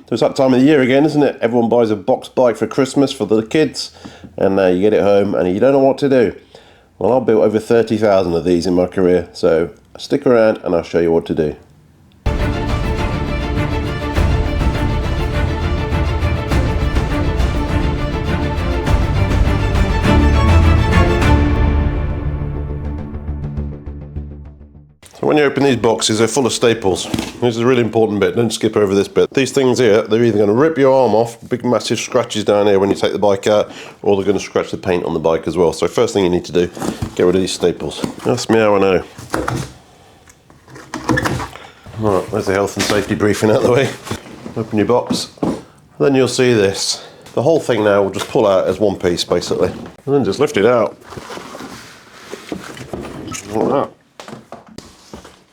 So it's that time of the year again, isn't it? Everyone buys a box bike for Christmas for the kids, and you get it home and you don't know what to do. Well, I've built over 30,000 of these in my career, so stick around and I'll show you what to do. So when you open these boxes, they're full of staples. This is a really important bit, don't skip over this bit. These things here, they're either going to rip your arm off, big massive scratches down here when you take the bike out, or they're going to scratch the paint on the bike as well. So first thing you need to do, get rid of these staples. Ask me how I know. Right, there's the health and safety briefing out of the way. Open your box, then you'll see this. The whole thing now will just pull out as one piece basically, and then just lift it out. Like that.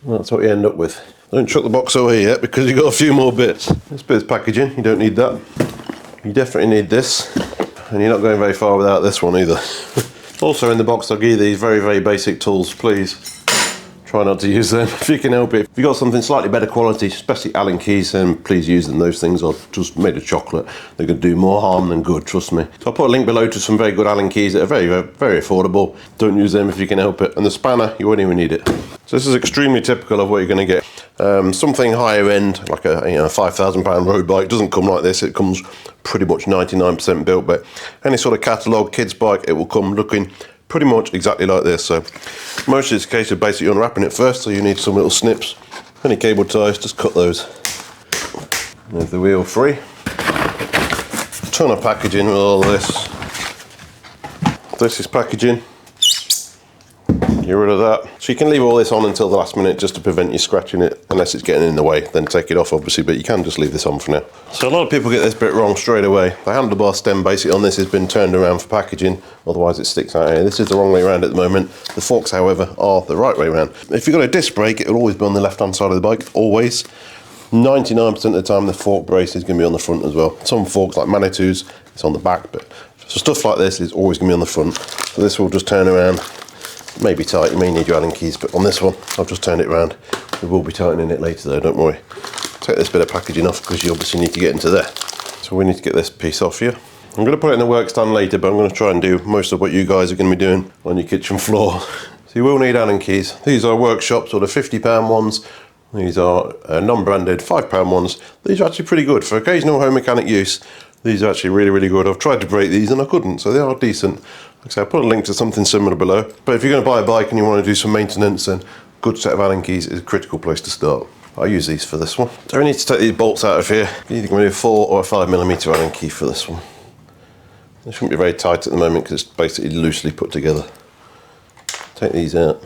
That's what you end up with. Don't chuck the box away yet because you've got a few more bits. This bit's packaging, you don't need that. You definitely need this, and you're not going very far without this one either. Also in the box I'll give you these very, very basic tools, please. Try not to use them if you can help it. If you've got something slightly better quality, especially Allen keys, then please use them. Those things are just made of chocolate. They're going to do more harm than good, trust me. So I'll put a link below to some very good Allen keys that are very, very affordable. Don't use them if you can help it. And the spanner, you won't even need it. So this is extremely typical of what you're going to get. Something higher end, like a £5,000 road bike, doesn't come like this. It comes pretty much 99% built, but any sort of catalogue kids bike, it will come looking pretty much exactly like this. So mostly it's a case of basically unwrapping it first, so you need some little snips. Any cable ties, just cut those. There's the wheel free. Ton of packaging with all this. This is packaging. Get rid of that. So you can leave all this on until the last minute just to prevent you scratching it, unless it's getting in the way, then take it off obviously, but you can just leave this on for now. So a lot of people get this bit wrong straight away. The handlebar stem basically on this has been turned around for packaging, otherwise it sticks out here. This is the wrong way around at the moment. The forks, however, are the right way around. If you've got a disc brake, it will always be on the left hand side of the bike, always. 99% of the time the fork brace is going to be on the front as well. Some forks like Manitou's, it's on the back, but so stuff like this is always going to be on the front. So this will just turn around. May be tight, you may need your Allen keys, but on this one I've just turned it around. We will be tightening it later though, don't worry. Take this bit of packaging off because you obviously need to get into there. So we need to get this piece off here. I'm going to put it in the work stand later, but I'm going to try and do most of what you guys are going to be doing on your kitchen floor. So you will need Allen keys. These are workshops, or the £50 ones. These are non-branded £5 ones. These are actually pretty good for occasional home mechanic use. These are actually really, really good. I've tried to break these and I couldn't, so they are decent. Like I say, I'll put a link to something similar below. But if you're going to buy a bike and you want to do some maintenance, then a good set of Allen keys is a critical place to start. I'll use these for this one. So we need to take these bolts out of here. You're either going to do a 4 or a 5mm Allen key for this one. They shouldn't be very tight at the moment because it's basically loosely put together. Take these out.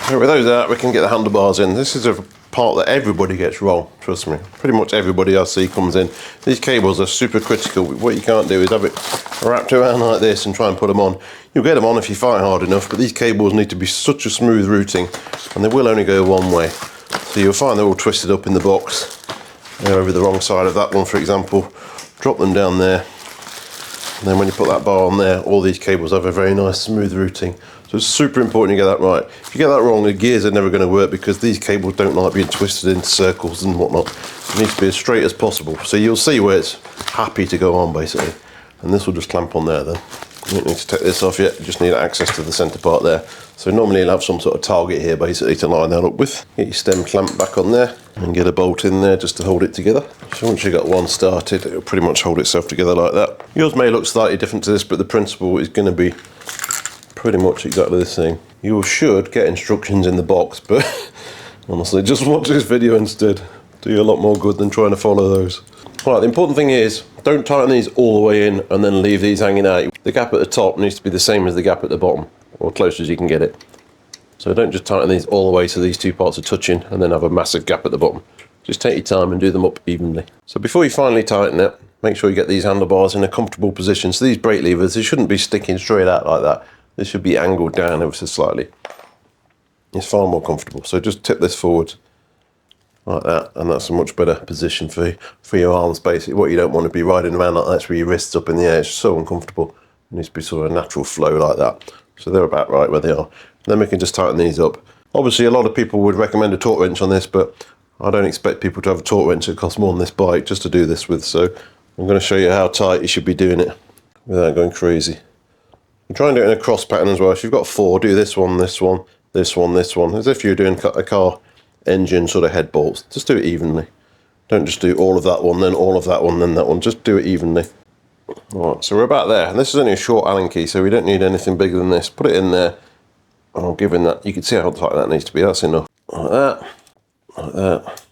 So with those out, we can get the handlebars in. This is a part that everybody gets wrong, trust me. Pretty much everybody I see comes in. These cables are super critical. What you can't do is have it wrapped around like this and try and put them on. You'll get them on if you fight hard enough, but these cables need to be such a smooth routing, and they will only go one way. So you'll find they're all twisted up in the box. They're over the wrong side of that one, for example. Drop them down there, and then when you put that bar on there, all these cables have a very nice smooth routing. So it's super important you get that right. If you get that wrong, the gears are never going to work because these cables don't like being twisted into circles and whatnot. It needs to be as straight as possible. So you'll see where it's happy to go on basically. And this will just clamp on there then. You don't need to take this off yet, you just need access to the centre part there. So normally you'll have some sort of target here basically to line that up with. Get your stem clamp back on there and get a bolt in there just to hold it together. So once you've got one started, it'll pretty much hold itself together like that. Yours may look slightly different to this, but the principle is going to be pretty much exactly the same. You should get instructions in the box, but honestly, just watch this video instead. Do you a lot more good than trying to follow those. Right, the important thing is, don't tighten these all the way in and then leave these hanging out. The gap at the top needs to be the same as the gap at the bottom, or close as you can get it. So don't just tighten these all the way so these two parts are touching and then have a massive gap at the bottom. Just take your time and do them up evenly. So before you finally tighten it, make sure you get these handlebars in a comfortable position. So these brake levers, they shouldn't be sticking straight out like that. This should be angled down ever so slightly. It's far more comfortable. So just tip this forward like that, and that's a much better position for your arms basically. What you don't want to be riding around like that with your wrists up in the air. It's so uncomfortable. It needs to be sort of a natural flow like that. So they're about right where they are. Then we can just tighten these up. Obviously a lot of people would recommend a torque wrench on this, but I don't expect people to have a torque wrench that costs more than this bike just to do this with, so I'm going to show you how tight you should be doing it without going crazy. And try and do it in a cross pattern as well. If you've got 4, do this one, this one, this one, this one, as if you're doing a car engine sort of head bolts. Just do it evenly. Don't just do all of that one, then all of that one, then that one. Just do it evenly. Alright, so we're about there. And this is only a short Allen key, so we don't need anything bigger than this. Put it in there. Oh, given that, you can see how tight that needs to be. That's enough. Like that. Like that.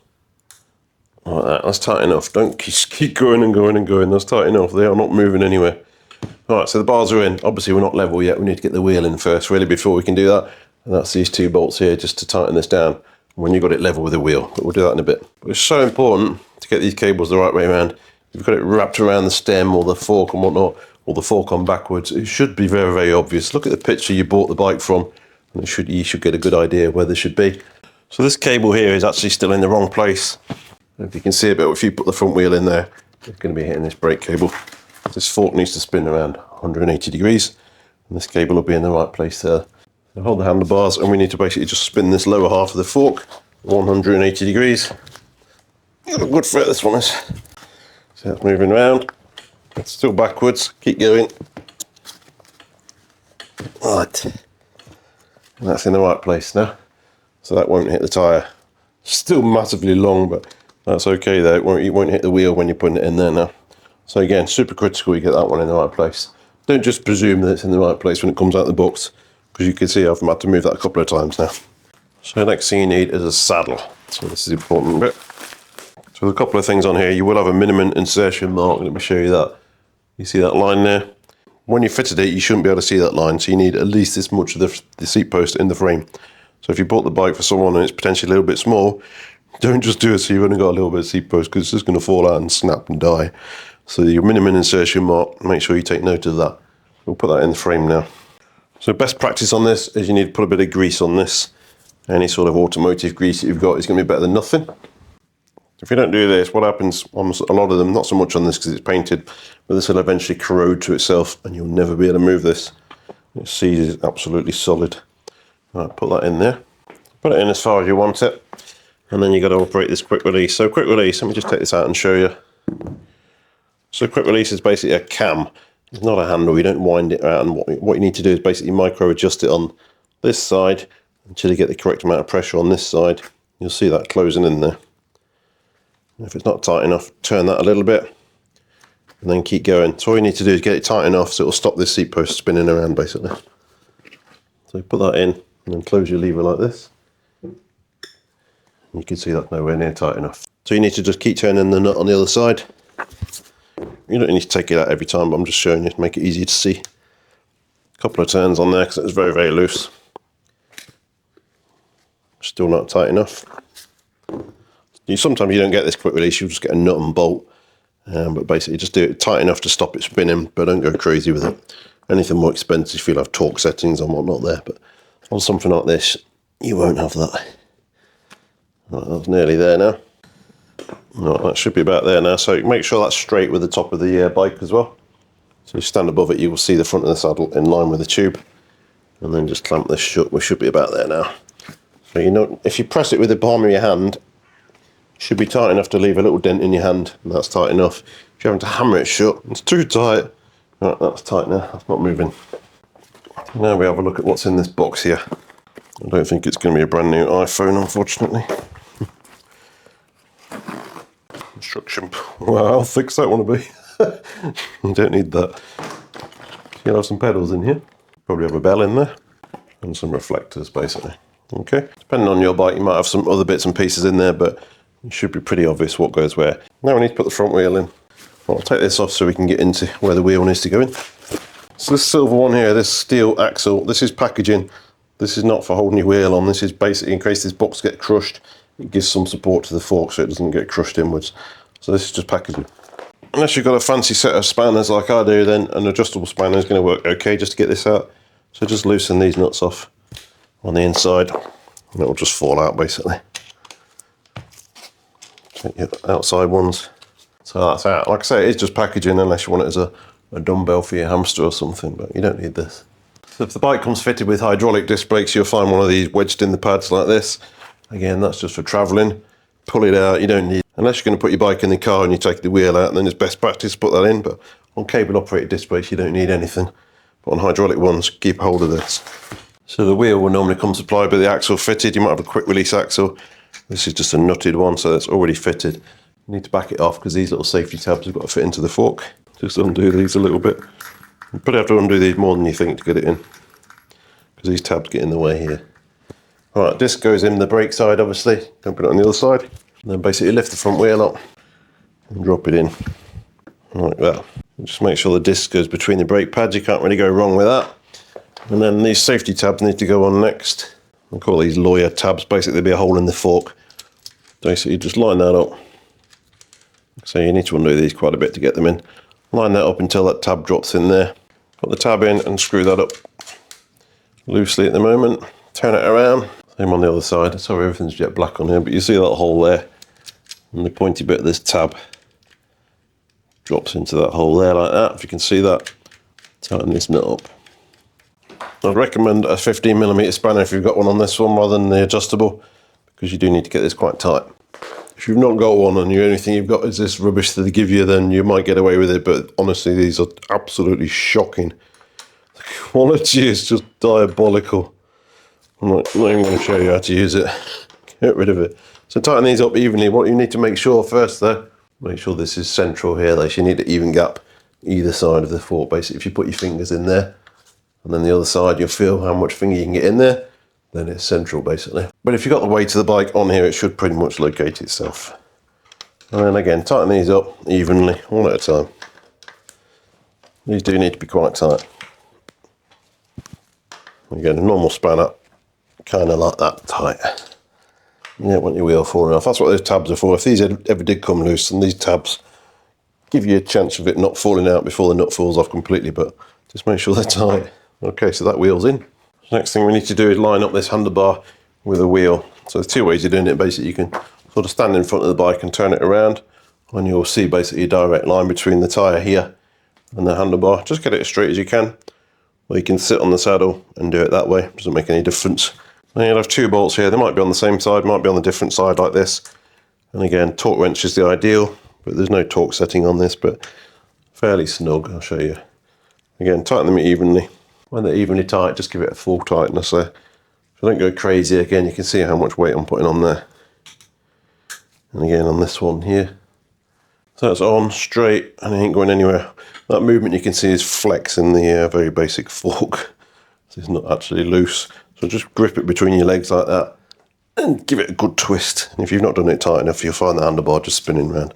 Like that. That's tight enough. Don't keep going and going and going. That's tight enough. They are not moving anywhere. Alright, so the bars are in. Obviously we're not level yet. We need to get the wheel in first, really, before we can do that. And that's these 2 bolts here, just to tighten this down when you've got it level with the wheel. But we'll do that in a bit. But it's so important to get these cables the right way around. If you've got it wrapped around the stem or the fork and whatnot, or the fork on backwards, it should be very, very obvious. Look at the picture you bought the bike from, and you should get a good idea where this should be. So this cable here is actually still in the wrong place. If you can see a bit, if you put the front wheel in there, it's going to be hitting this brake cable. This fork needs to spin around 180 degrees, and this cable will be in the right place there. So hold the handlebars, and we need to basically just spin this lower half of the fork 180 degrees. Look how good fit this one is. So that's moving around. It's still backwards. Keep going. Right. And that's in the right place now. So that won't hit the tyre. Still massively long, but that's okay though. It won't hit the wheel when you're putting it in there now. So again, super critical you get that one in the right place. Don't just presume that it's in the right place when it comes out of the box, because you can see I've had to move that a couple of times now. So the next thing you need is a saddle. So this is the important bit. So there's a couple of things on here. You will have a minimum insertion mark. Let me show you that. You see that line there? When you fitted it, you shouldn't be able to see that line, so you need at least this much of the seat post in the frame. So if you bought the bike for someone and it's potentially a little bit small, don't just do it so you've only got a little bit of seat post, because it's just going to fall out and snap and die. So your minimum insertion mark, make sure you take note of that. We'll put that in the frame now. So best practice on this is you need to put a bit of grease on this. Any sort of automotive grease that you've got is going to be better than nothing. If you don't do this, what happens on a lot of them, not so much on this because it's painted, but this will eventually corrode to itself and you'll never be able to move this. It seizes absolutely solid. Right, put that in there. Put it in as far as you want it. And then you've got to operate this quick release. So quick release, let me just take this out and show you. So quick release is basically a cam. It's not a handle, you don't wind it out, and what you need to do is basically micro adjust it on this side until you get the correct amount of pressure on this side. You'll see that closing in there. If it's not tight enough, turn that a little bit and then keep going. So all you need to do is get it tight enough so it'll stop this seat post spinning around basically. So put that in and then close your lever like this. You can see that's nowhere near tight enough. So you need to just keep turning the nut on the other side. You don't need to take it out every time, but I'm just showing you to make it easy to see. A couple of turns on there because it's very, very loose. Still not tight enough. Sometimes you don't get this quick release, you'll just get a nut and bolt. But basically just do it tight enough to stop it spinning, but don't go crazy with it. Anything more expensive, you'll have torque settings and whatnot there, but on something like this, you won't have that. Right, that's nearly there now. Right, that should be about there now, so make sure that's straight with the top of the bike as well. So you stand above it, you will see the front of the saddle in line with the tube, and then just clamp this shut. We should be about there now. So you know, if you press it with the palm of your hand, it should be tight enough to leave a little dent in your hand, and that's tight enough. If you're having to hammer it shut, it's too tight. Right, that's tight now, that's not moving. Now we have a look at what's in this box here. I don't think it's going to be a brand new iPhone, unfortunately. Instruction. Wow, how thick's that want to be? You don't need that. You'll have some pedals in here. Probably have a bell in there. And some reflectors, basically. Okay. Depending on your bike, you might have some other bits and pieces in there, but it should be pretty obvious what goes where. Now we need to put the front wheel in. Well, I'll take this off so we can get into where the wheel needs to go in. So this silver one here, this steel axle, this is packaging. This is not for holding your wheel on. This is basically in case this box gets crushed, it gives some support to the fork so it doesn't get crushed inwards. So this is just packaging. Unless you've got a fancy set of spanners like I do, then an adjustable spanner is going to work okay just to get this out. So just loosen these nuts off on the inside and it'll just fall out basically. Take your outside ones. So that's out. Like I say, it is just packaging unless you want it as a dumbbell for your hamster or something, but you don't need this. So if the bike comes fitted with hydraulic disc brakes, you'll find one of these wedged in the pads like this. Again, that's just for travelling. pull it out. You don't need, unless you're going to put your bike in the car and you take the wheel out, and then it's best practice to put that in. But on cable operated disc brakes, you don't need anything. But on hydraulic ones, keep hold of this. So the wheel will normally come supplied with the axle fitted. You might have a quick release axle. This is just a nutted one, so it's already fitted. You need to back it off because these little safety tabs have got to fit into the fork. Just undo these a little bit. You probably have to undo these more than you think to get it in, because these tabs get in the way here. Alright, disc goes in the brake side, obviously. Don't put it on the other side. And then basically lift the front wheel up and drop it in like that. And just make sure the disc goes between the brake pads. You can't really go wrong with that. And then these safety tabs need to go on next. I call these lawyer tabs. Basically, there'll be a hole in the fork. Basically, just line that up. So you need to undo these quite a bit to get them in. Line that up until that tab drops in there. Put the tab in and screw that up loosely at the moment. Turn it around. Same on the other side. Sorry, everything's jet black on here, but you see that hole there. And the pointy bit of this tab drops into that hole there like that. If you can see that, tighten this nut up. I'd recommend a 15mm spanner if you've got one on this one rather than the adjustable, because you do need to get this quite tight. If you've not got one and the only thing you've got is this rubbish that they give you, then you might get away with it, but honestly these are absolutely shocking. The quality is just diabolical. I'm not even going to show you how to use it. Get rid of it. So tighten these up evenly. What you need to make sure first though, make sure this is central here. Like you need an even gap either side of the fork. Basically, if you put your fingers in there, and then the other side, you'll feel how much finger you can get in there, then it's central basically. But if you've got the weight of the bike on here, it should pretty much locate itself. And then again, tighten these up evenly, one at a time. These do need to be quite tight. Again, a normal spanner, kind of like that tight. You don't want your wheel falling off. That's what those tabs are for. If these ever did come loose, and these tabs give you a chance of it not falling out before the nut falls off completely, but just make sure they're tight. Okay, so that wheel's in. Next thing we need to do is line up this handlebar with a wheel. So there's two ways of doing it. Basically, you can sort of stand in front of the bike and turn it around, and you'll see basically a direct line between the tyre here and the handlebar. Just get it as straight as you can. Or you can sit on the saddle and do it that way. Doesn't make any difference. And you'll have two bolts here. They might be on the same side, might be on the different side like this. And again, torque wrench is the ideal, but there's no torque setting on this, but fairly snug. I'll show you. Again, tighten them evenly. When they're evenly tight, just give it a full tightness there. So don't go crazy. Again, you can see how much weight I'm putting on there. And again on this one here. So it's on straight and it ain't going anywhere. That movement you can see is flexing the very basic fork. So it's not actually loose. So just grip it between your legs like that and give it a good twist. And if you've not done it tight enough, you'll find the handlebar just spinning around.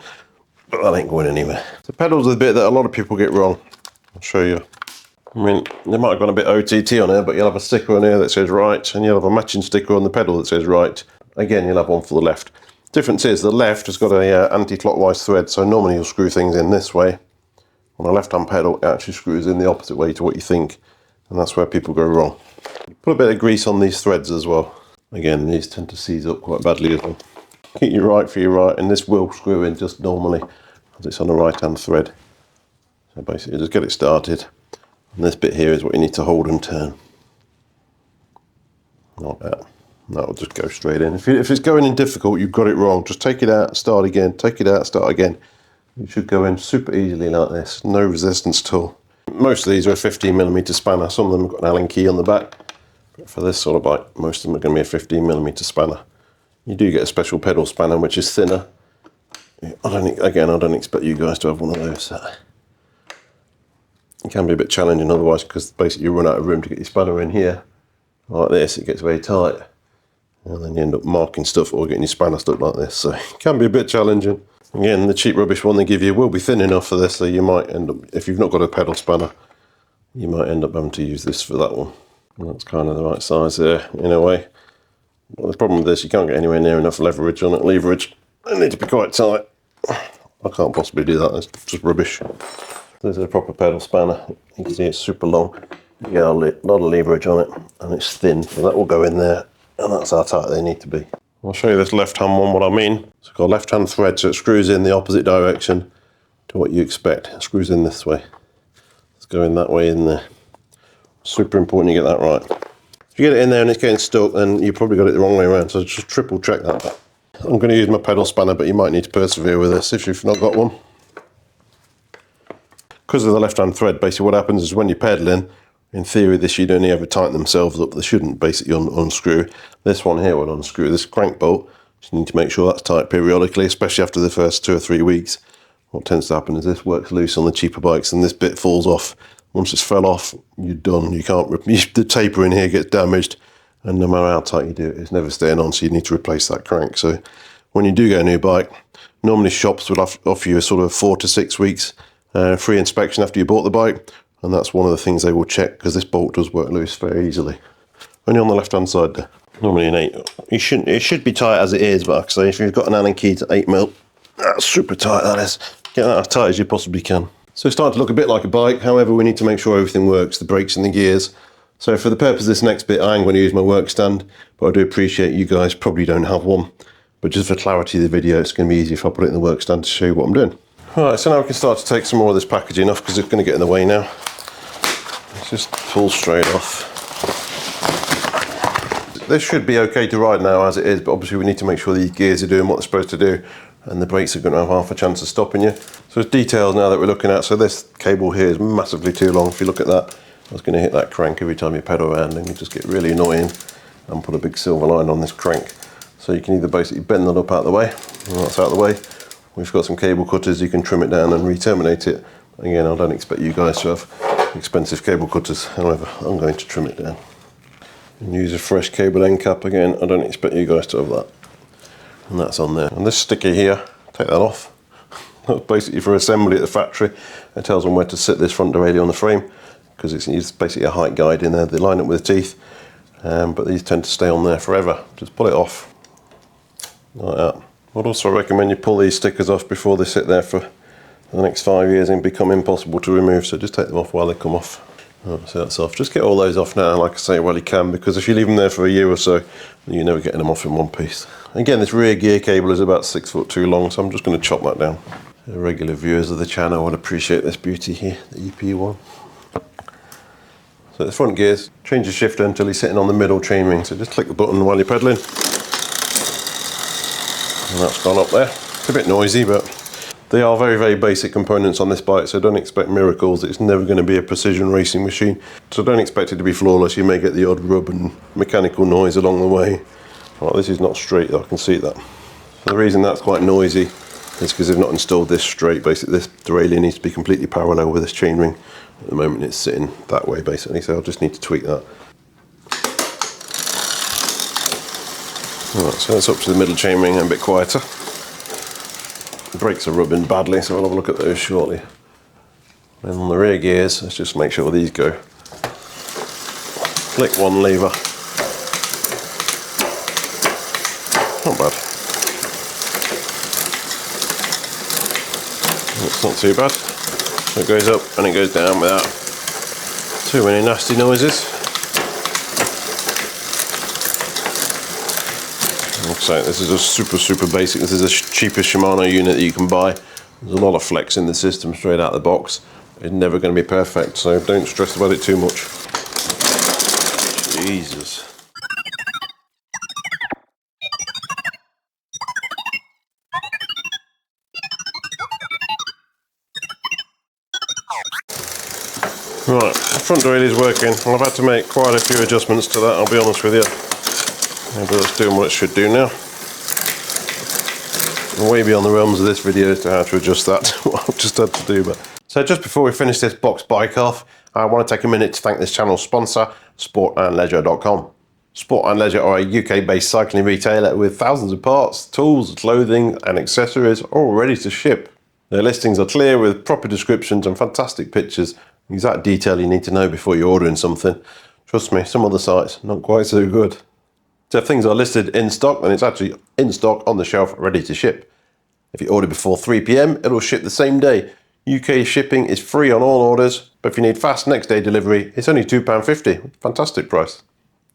But that ain't going anywhere. The pedals are the bit that a lot of people get wrong. I'll show you. I mean, they might have gone a bit OTT on here, but you'll have a sticker on here that says right, and you'll have a matching sticker on the pedal that says right. Again, you'll have one for the left. Difference is the left has got a anti-clockwise thread, so normally you'll screw things in this way. On a left-hand pedal, it actually screws in the opposite way to what you think, and that's where people go wrong. Put a bit of grease on these threads as well. Again, these tend to seize up quite badly as well. Keep your right for your right, and this will screw in just normally, because it's on a right-hand thread. So basically, just get it started. And this bit here is what you need to hold and turn. Like that. That will just go straight in. If it's going in difficult, you've got it wrong. Just take it out, start again, take it out, start again. You should go in super easily like this. No resistance at all. Most of these are a 15mm spanner. Some of them have got an Allen key on the back. But for this sort of bike, most of them are going to be a 15mm spanner. You do get a special pedal spanner, which is thinner. I don't expect you guys to have one of those. It can be a bit challenging otherwise, because basically you run out of room to get your spanner in here. Like this, it gets very tight. And then you end up marking stuff or getting your spanner stuck like this. So it can be a bit challenging. Again, the cheap rubbish one they give you will be thin enough for this, so you might end up, if you've not got a pedal spanner, you might end up having to use this for that one. And that's kind of the right size there, in a way. Well, the problem with this, you can't get anywhere near enough leverage on it. Leverage, they need to be quite tight. I can't possibly do that, it's just rubbish. This is a proper pedal spanner. You can see it's super long. You get a lot of leverage on it, and it's thin, so that will go in there, and that's how tight they need to be. I'll show you this left-hand one, what I mean. It's got a left-hand thread, so it screws in the opposite direction to what you expect. It screws in this way. It's going that way in there. Super important you get that right. If you get it in there and it's getting stuck, then you probably got it the wrong way around, so just triple check that. I'm going to use my pedal spanner, but you might need to persevere with this if you've not got one. Because of the left-hand thread, basically what happens is when you're pedaling, in theory this should only ever tighten themselves up. They shouldn't basically unscrew. This one here will unscrew. This crank bolt, you need to make sure that's tight periodically, especially after the first 2 or 3 weeks. What tends to happen is this works loose on the cheaper bikes and this bit falls off. Once it's fell off, you're done. You can't, the taper in here gets damaged, and no matter how tight you do it, it's never staying on, so you need to replace that crank. So when you do get a new bike, normally shops will offer you a sort of 4 to 6 weeks free inspection after you bought the bike, and that's one of the things they will check, because this bolt does work loose very easily. Only on the left hand side there. Normally an 8, it should be tight as it is, but like I say, if you've got an Allen key to 8mm, that's super tight, that is. Get that as tight as you possibly can. So it's starting to look a bit like a bike, however we need to make sure everything works, the brakes and the gears. So for the purpose of this next bit, I am going to use my work stand, but I do appreciate you guys probably don't have one. But just for clarity of the video, it's going to be easy if I put it in the work stand to show you what I'm doing. Alright, so now we can start to take some more of this packaging off, because it's going to get in the way now. Let's just pull straight off. This should be okay to ride now as it is, but obviously we need to make sure these gears are doing what they're supposed to do, and the brakes are going to have half a chance of stopping you. So it's details now that we're looking at. So this cable here is massively too long. If you look at that, I was going to hit that crank every time you pedal around, and you just get really annoying, and put a big silver line on this crank. So you can either basically bend that up out of the way, and that's out of the way. We've got some cable cutters, you can trim it down and re-terminate it. Again, I don't expect you guys to have expensive cable cutters, however, I'm going to trim it down. And use a fresh cable end cap again, I don't expect you guys to have that. And that's on there. And this sticker here, take that off. That's basically for assembly at the factory. It tells them where to sit this front derailleur on the frame, because it's basically a height guide in there. They line up with teeth, but these tend to stay on there forever. Just pull it off, like that. I'd also recommend you pull these stickers off before they sit there for the next 5 years and become impossible to remove, so just take them off while they come off. Right, so that's off. Just get all those off now, like I say, while you can, because if you leave them there for a year or so, you're never getting them off in one piece. Again, this rear gear cable is about 6 foot too long, so I'm just going to chop that down. The regular viewers of the channel would appreciate this beauty here, the EP one. So the front gears, change the shifter until he's sitting on the middle chainring, so just click the button while you're pedaling. And that's gone up there. It's a bit noisy, but they are very, very basic components on this bike, so don't expect miracles. It's never going to be a precision racing machine, so don't expect it to be flawless. You may get the odd rub and mechanical noise along the way. Oh, this is not straight though, I can see that. The reason that's quite noisy is because they've not installed this straight. Basically, this derailleur needs to be completely parallel with this chainring. At the moment it's sitting that way basically, so I'll just need to tweak that. Alright, so that's up to the middle chainring and a bit quieter. The brakes are rubbing badly, so I'll have a look at those shortly. And on the rear gears, let's just make sure these go. Click one lever. Not bad. It's not too bad. So it goes up and it goes down without too many nasty noises. So this is a super basic. This is the cheapest Shimano unit that you can buy. There's a lot of flex in the system straight out of the box. It's never going to be perfect, so don't stress about it too much. Jesus. Right, the front derailleur is working. I've had to make quite a few adjustments to that, I'll be honest with you. But it's doing what it should do now. I'm way beyond the realms of this video as to how to adjust that, what I've just had to do. But so just before we finish this box bike off, I want to take a minute to thank this channel's sponsor, sportandleisure.com. Sport and Leisure are a UK-based cycling retailer with thousands of parts, tools, clothing and accessories all ready to ship. Their listings are clear with proper descriptions and fantastic pictures, exact detail you need to know before you're ordering something. Trust me, some other sites, not quite so good. So if things are listed in stock, then it's actually in stock on the shelf, ready to ship. If you order before 3 PM, it'll ship the same day. UK shipping is free on all orders, but if you need fast next day delivery, it's only £2.50. Fantastic price.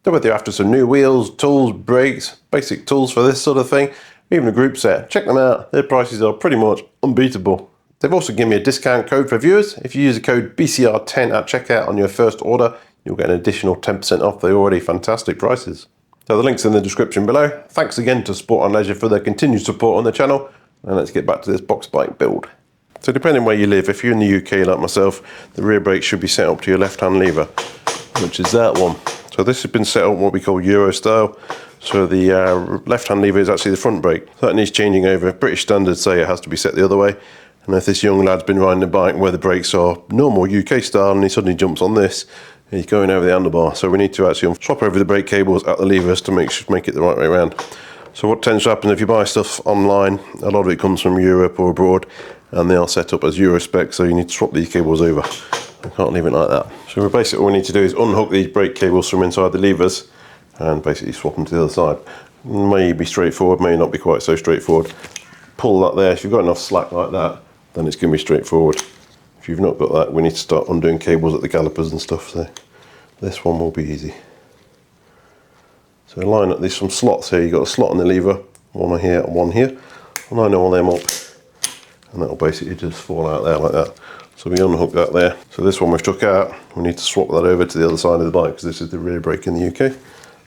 So whether you're after some new wheels, tools, brakes, basic tools for this sort of thing, even a group set, check them out. Their prices are pretty much unbeatable. They've also given me a discount code for viewers. If you use the code BCR10 at checkout on your first order, you'll get an additional 10% off the already fantastic prices. So the link's in the description below. Thanks again to Sport and Leisure for their continued support on the channel. And let's get back to this box bike build. So depending where you live, if you're in the UK like myself, the rear brake should be set up to your left-hand lever, which is that one. So this has been set up what we call Euro style. So the left-hand lever is actually the front brake. So that needs changing over. British standards say it has to be set the other way. And if this young lad's been riding a bike where the brakes are normal UK style and he suddenly jumps on this, he's going over the handlebar. So we need to actually swap over the brake cables at the levers to make it the right way around. So what tends to happen if you buy stuff online, a lot of it comes from Europe or abroad, and they are set up as Euro spec, so you need to swap these cables over. I can't leave it like that. So basically what we need to do is unhook these brake cables from inside the levers and basically swap them to the other side. May be straightforward, may not be quite so straightforward. Pull that there. If you've got enough slack like that, then it's going to be straightforward. If you've not got that, we need to start undoing cables at the calipers and stuff, so this one will be easy. So line up, there's some slots here. You've got a slot on the lever, one here and one here. Line all them up, and that'll basically just fall out there like that. So we unhook that there. So this one we've took out, we need to swap that over to the other side of the bike because this is the rear brake in the UK.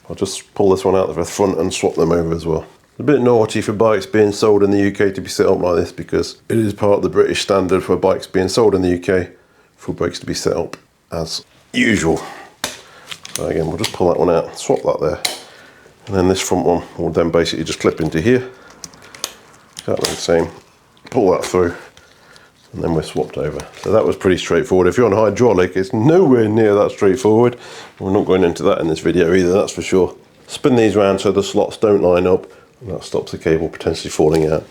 I'll just pull this one out of the front and swap them over as well. It's a bit naughty for bikes being sold in the UK to be set up like this because it is part of the British standard for bikes being sold in the UK for brakes to be set up as usual. So again, we'll just pull that one out, swap that there. And then this front one will then basically just clip into here. Exactly the same. Pull that through, and then we're swapped over. So that was pretty straightforward. If you're on hydraulic, it's nowhere near that straightforward. We're not going into that in this video either, that's for sure. Spin these around so the slots don't line up, and that stops the cable potentially falling out.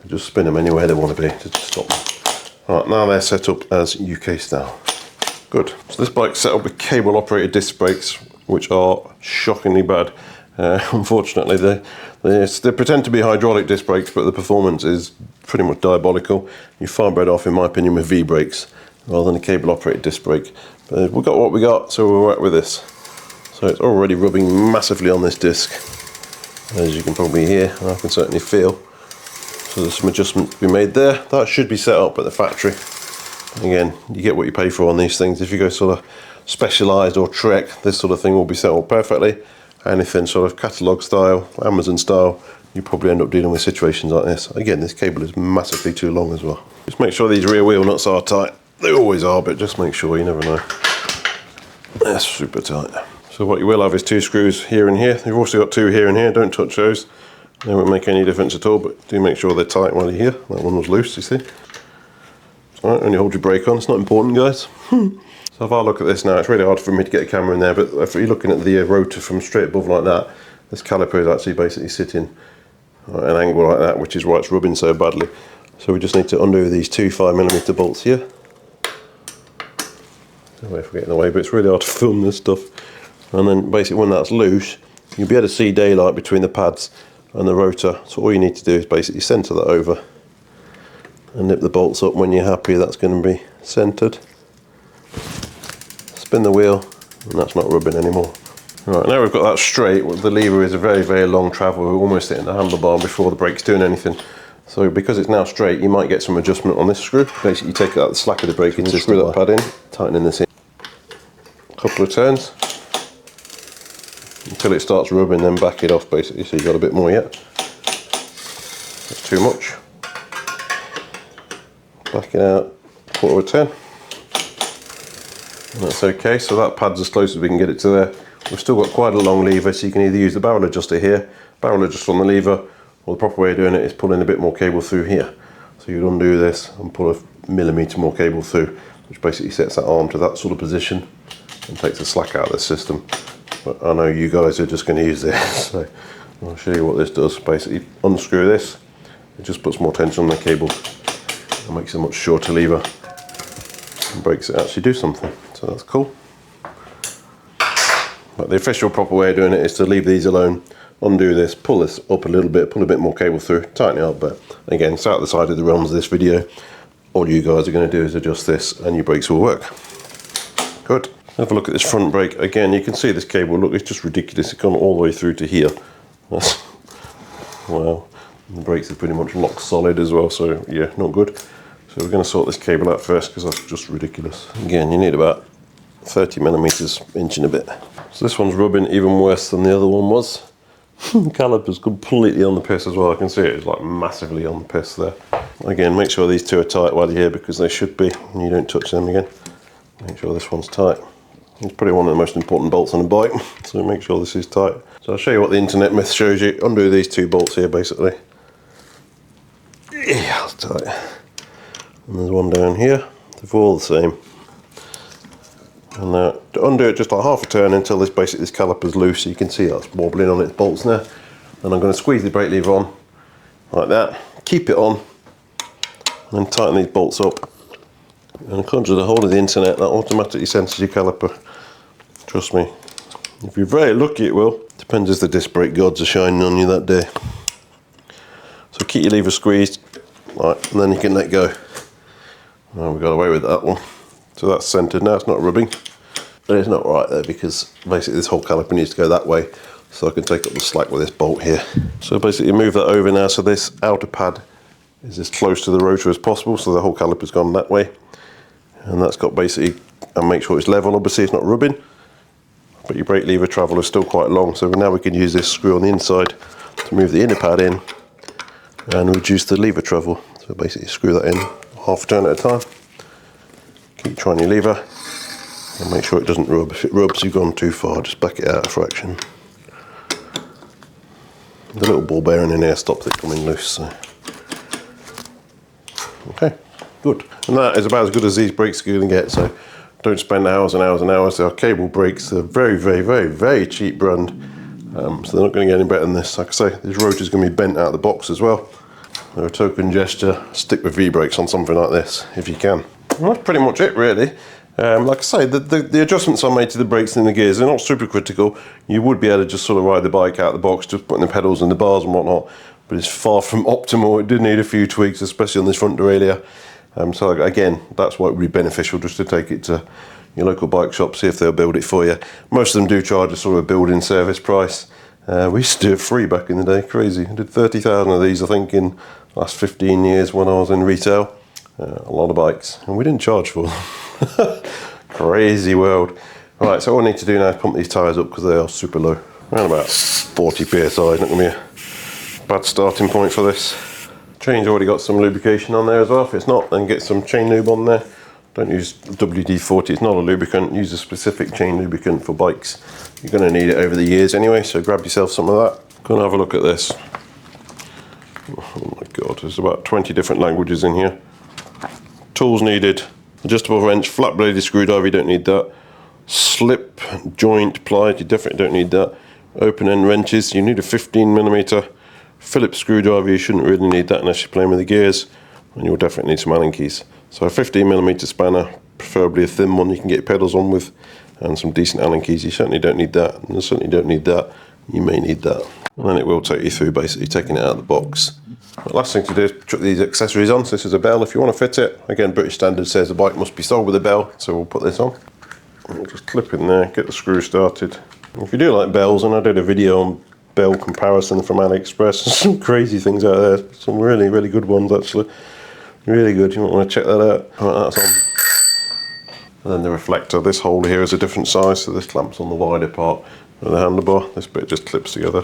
Just spin them anywhere they want to be to stop them. Alright, now they're set up as UK style. Good. So this bike's set up with cable operated disc brakes, which are shockingly bad. Unfortunately, they pretend to be hydraulic disc brakes, but the performance is pretty much diabolical. You're far better off, in my opinion, with V brakes rather than a cable operated disc brake. But we've got what we got, so we'll work with this. So it's already rubbing massively on this disc, as you can probably hear, and I can certainly feel. So there's some adjustments to be made there. That should be set up at the factory. Again, you get what you pay for on these things. If you go sort of Specialized or Trek, this sort of thing will be set up perfectly. Anything sort of catalogue style, Amazon style, you probably end up dealing with situations like this. Again, this cable is massively too long as well. Just make sure these rear wheel nuts are tight. They always are, but just make sure, you never know. That's super tight. So what you will have is 2 screws here and here. You've also got 2 here and here, don't touch those. They won't make any difference at all, but do make sure they're tight while you're here. That one was loose, you see. Alright, only hold your brake on, it's not important, guys. So if I look at this now, it's really hard for me to get a camera in there, but if you're looking at the rotor from straight above like that, this caliper is actually basically sitting at an angle like that, which is why it's rubbing so badly. So we just need to undo these 2 5mm bolts here. Sorry for getting in the way, but it's really hard to film this stuff. And then basically when that's loose, you'll be able to see daylight between the pads and the rotor. So all you need to do is basically centre that over and nip the bolts up when you're happy that's going to be centred. Spin the wheel, and that's not rubbing anymore. Right, now we've got that straight, the lever is a very, very long travel. We're almost hitting the handlebar before the brake's doing anything. So because it's now straight, you might get some adjustment on this screw. Basically, you take out the slack of the braking system, screw that pad in, tightening this in. A couple of turns until it starts rubbing, then back it off basically, so you've got a bit more yet. That's too much. Back it out, 1/4 turn. And that's okay, so that pad's as close as we can get it to there. We've still got quite a long lever, so you can either use the barrel adjuster here, barrel adjuster on the lever, or the proper way of doing it is pulling a bit more cable through here. So you'd undo this and pull a millimetre more cable through, which basically sets that arm to that sort of position and takes the slack out of the system. But I know you guys are just going to use this, so I'll show you what this does. Basically unscrew this, it just puts more tension on the cable and makes it a much shorter lever and breaks it actually do something. So that's cool. But the official proper way of doing it is to leave these alone, undo this, pull this up a little bit, pull a bit more cable through, tighten it up, but again, it's out the side of the realms of this video. All you guys are going to do is adjust this and your brakes will work. Good. Have a look at this front brake. Again, you can see this cable, look, it's just ridiculous. It's gone all the way through to here. That's, wow. The brakes are pretty much lock solid as well, so yeah, not good. So we're going to sort this cable out first because that's just ridiculous. Again, you need about 30 millimeters, inch and a bit. So this one's rubbing even worse than the other one was. The caliper's completely on the piss as well. I can see it's like massively on the piss there. Again, make sure these two are tight while you're here, because they should be, and you don't touch them again. Make sure this one's tight. It's probably one of the most important bolts on a bike, so make sure this is tight. So I'll show you what the internet myth shows you. Undo these two bolts here basically. Yeah, it's tight. And there's one down here. They're all the same. And now undo it just like half a turn until this caliper's loose. So you can see that's wobbling on its bolts now. And I'm going to squeeze the brake lever on like that. Keep it on, and then tighten these bolts up. And according to the whole of the internet, that automatically senses your caliper. Trust me. If you're very lucky, it will. Depends if the disc brake gods are shining on you that day. So keep your lever squeezed, right, and then you can let go. Well, we got away with that one. So that's centered now. It's not rubbing, but it's not right there because basically this whole caliper needs to go that way. So I can take up the slack with this bolt here. So basically move that over now. So this outer pad is as close to the rotor as possible. So the whole caliper's gone that way. And that's got basically, and make sure it's level, obviously it's not rubbing, but your brake lever travel is still quite long. So now we can use this screw on the inside to move the inner pad in and reduce the lever travel. So basically screw that in half a turn at a time. Keep trying your lever and make sure it doesn't rub. If it rubs, you've gone too far, just back it out a fraction. The little ball bearing in here stops it coming loose. So. Okay. Good. And that is about as good as these brakes are going to get, so don't spend hours and hours and hours. They are cable brakes. They're very, very, very, very cheap brand, so they're not going to get any better than this. Like I say, this rotor's going to be bent out of the box as well. They're a token gesture. Stick with V-brakes on something like this if you can. And that's pretty much it, really. Like I say, the adjustments I made to the brakes and the gears, they're not super critical. You would be able to just sort of ride the bike out of the box, just putting the pedals and the bars and whatnot, but it's far from optimal. It did need a few tweaks, especially on this front derailleur. So again, that's why it would be beneficial just to take it to your local bike shop, see if they'll build it for you. Most of them do charge a sort of build-in service price. We used to do it free back in the day, crazy. I did 30,000 of these, I think, in the last 15 years when I was in retail. A lot of bikes, and we didn't charge for them. Crazy world. Right, so all I need to do now is pump these tyres up because they are super low. Around about 40 psi, not going to be a bad starting point for this. Chain's already got some lubrication on there as well. If it's not, then get some chain lube on there. Don't use WD-40, it's not a lubricant. Use a specific chain lubricant for bikes. You're going to need it over the years anyway, so grab yourself some of that. Go and have a look at this. Oh my god, there's about 20 different languages in here. Tools needed. Adjustable wrench, flat bladed screwdriver, you don't need that. Slip joint pliers, you definitely don't need that. Open end wrenches, you need a 15mm. Phillips screwdriver, you shouldn't really need that unless you're playing with the gears, and you'll definitely need some Allen keys. So a 15mm spanner, preferably a thin one you can get your pedals on with, and some decent Allen keys. You certainly don't need that, and you certainly don't need that. You may need that. And then it will take you through basically taking it out of the box. The last thing to do is chuck these accessories on. So this is a bell if you want to fit it. Again, British standard says the bike must be sold with a bell, so we'll put this on. And we'll just clip in there, get the screw started. If you do like bells, and I did a video on bell comparison from AliExpress, there's some crazy things out there. Some really, really good ones actually. Really good, you might want to check that out. Right, that's on. And then the reflector, this hole here is a different size, so this clamps on the wider part of the handlebar. This bit just clips together.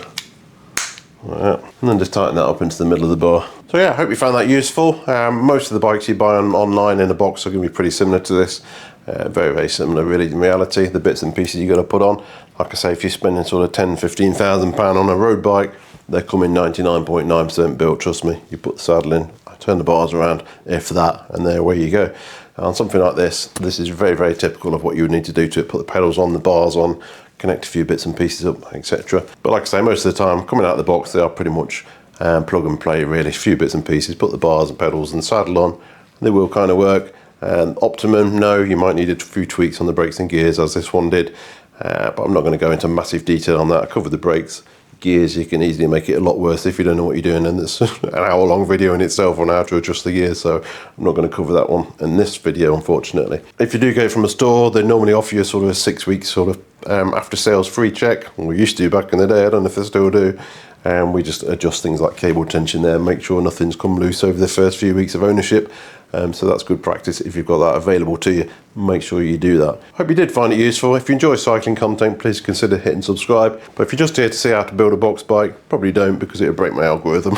Like that. And then just tighten that up into the middle of the bar. So yeah, I hope you found that useful. Most of the bikes you buy online in a box are going to be pretty similar to this. Very, very similar really in reality. The bits and pieces you're going to put on. Like I say, if you're spending sort of £10,000–15,000 on a road bike, they come in 99.9% built, trust me. You put the saddle in, turn the bars around, if that, and there away you go. On something like this, this is very, very typical of what you would need to do to it. Put the pedals on, the bars on, connect a few bits and pieces up, etc. But like I say, most of the time, coming out of the box, they are pretty much plug and play really. A few bits and pieces, put the bars and pedals and the saddle on, they will kind of work. Optimum, no, you might need a few tweaks on the brakes and gears as this one did, but I'm not going to go into massive detail on that. I covered the brakes. Gears, you can easily make it a lot worse if you don't know what you're doing, and there's an hour-long video in itself on how to adjust the gears, so I'm not going to cover that one in this video, unfortunately. If you do go from a store, they normally offer you sort of a 6 week sort of after sales free check. We used to back in the day, I don't know if they still do. and we just adjust things like cable tension there, make sure nothing's come loose over the first few weeks of ownership. So that's good practice. If you've got that available to you, make sure you do that. Hope you did find it useful. If you enjoy cycling content, please consider hitting subscribe. But if you're just here to see how to build a box bike, probably don't, because it'll break my algorithm.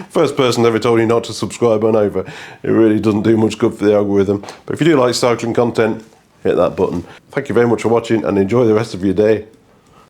First person ever told you not to subscribe on over. It really doesn't do much good for the algorithm. But if you do like cycling content, hit that button. Thank you very much for watching and enjoy the rest of your day.